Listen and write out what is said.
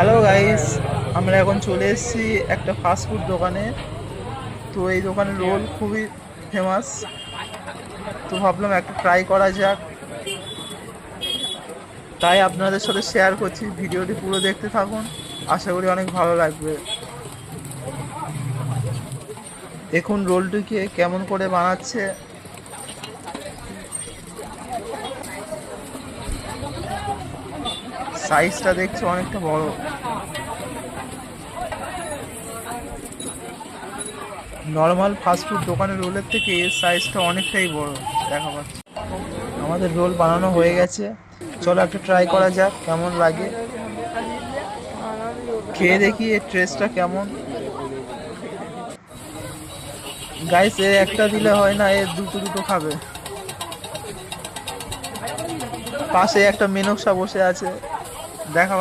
Hello guys, আমরা এখন চলে এসেছি একটা ফাস্টফুড দোকানে। তো এই দোকানের রোল খুবই ফেমাস, তো ভাবলাম একটা ট্রাই করা যাক। তাই আপনাদের সাথে শেয়ার করছি, ভিডিওটি পুরো দেখতে থাকুন, আশা করি অনেক ভালো লাগবে। দেখুন রোলটিকে কেমন করে বানাচ্ছে। সাইজটা দেখছি অনেকটা বড়। নর্মাল ফাস্টফুড দোকানের রোলের থেকে এর সাইজটা অনেকটাই বড় দেখা পাচ্ছে। আমাদের রোল বানানো হয়ে গেছে, চলো একটা ট্রাই করা যাক কেমন লাগে। খেয়ে দেখি এর টেস্টটা কেমন। গাইস, এর একটা দিলে হয় না, এর দুটো দুটো খাবে। পাশে একটা মেনক্সা বসে আছে, দেখা